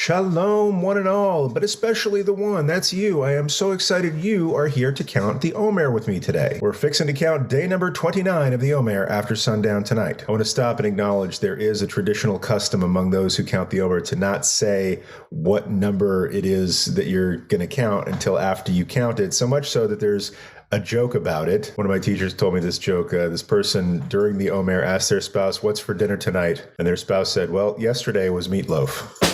Shalom, one and all, but especially the one. That's you. I am so excited you are here to count the Omer with me today. We're fixing to count day number 29 of the Omer after sundown tonight. I want to stop and acknowledge there is a traditional custom among those who count the Omer to not say what number it is that you're going to count until after you count it, so much so that there's a joke about it. One of my teachers told me this joke. This person during the Omer asked their spouse, "What's for dinner tonight?" And their spouse said, "Well, yesterday was meatloaf."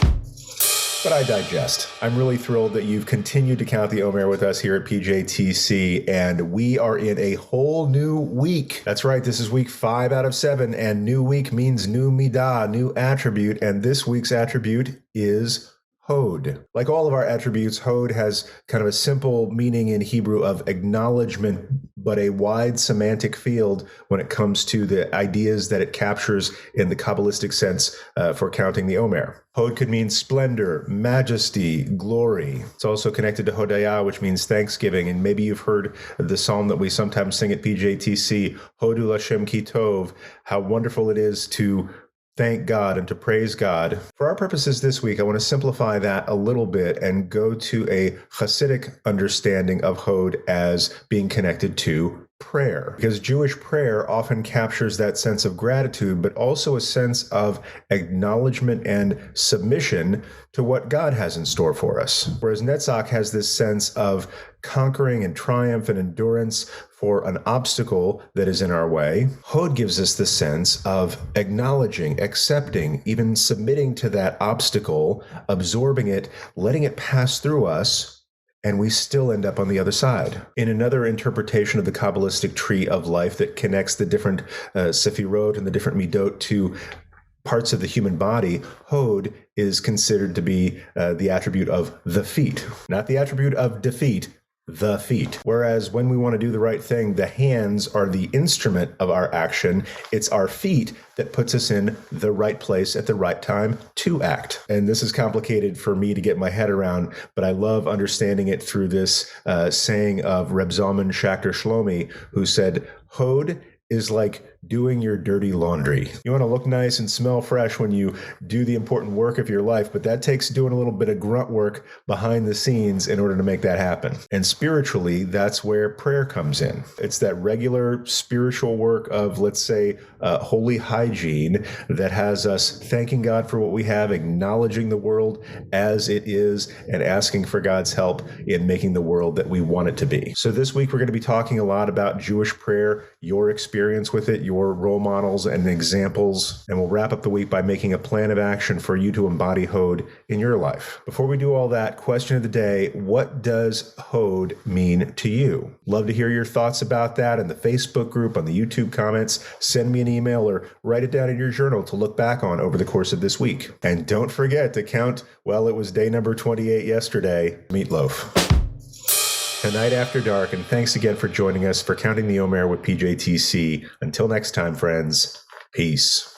But I digest. I'm really thrilled that you've continued to count the Omer with us here at PJTC, and we are in a whole new week. That's right, this is week 5 out of 7, and new week means new midah, new attribute, and this week's attribute is Hod. Like all of our attributes, Hod has kind of a simple meaning in Hebrew of acknowledgement, but a wide semantic field when it comes to the ideas that it captures in the Kabbalistic sense for counting the Omer. Hod could mean splendor, majesty, glory. It's also connected to Hodayah, which means thanksgiving. And maybe you've heard the psalm that we sometimes sing at PJTC, Hodu Lashem Ki Tov, how wonderful it is to thank God and to praise God. For our purposes this week, I want to simplify that a little bit and go to a Hasidic understanding of Hod as being connected to prayer, because Jewish prayer often captures that sense of gratitude, but also a sense of acknowledgement and submission to what God has in store for us. Whereas Netzach has this sense of conquering and triumph and endurance for an obstacle that is in our way, Hod gives us the sense of acknowledging, accepting, even submitting to that obstacle, absorbing it, letting it pass through us, and we still end up on the other side. In another interpretation of the Kabbalistic tree of life that connects the different sefirot and the different midot to parts of the human body, Hod is considered to be the attribute of the feet, not the attribute of defeat, the feet. Whereas when we want to do the right thing, the hands are the instrument of our action. It's our feet that puts us in the right place at the right time to act. And this is complicated for me to get my head around, but I love understanding it through this saying of Reb Zalman Schachter Shlomi, who said, Hod is like doing your dirty laundry. You want to look nice and smell fresh when you do the important work of your life, but that takes doing a little bit of grunt work behind the scenes in order to make that happen. And spiritually, that's where prayer comes in. It's that regular spiritual work of, let's say, holy hygiene that has us thanking God for what we have, acknowledging the world as it is, and asking for God's help in making the world that we want it to be. So this week, we're going to be talking a lot about Jewish prayer, your experience with it, your role models and examples, and we'll wrap up the week by making a plan of action for you to embody Hod in your life. Before we do all that, question of the day, what does Hod mean to you? Love to hear your thoughts about that in the Facebook group, on the YouTube comments. Send me an email or write it down in your journal to look back on over the course of this week. And don't forget to count, well, it was day number 28 yesterday, meatloaf. Tonight after dark, and thanks again for joining us for Counting the Omer with PJTC. Until next time, friends, peace.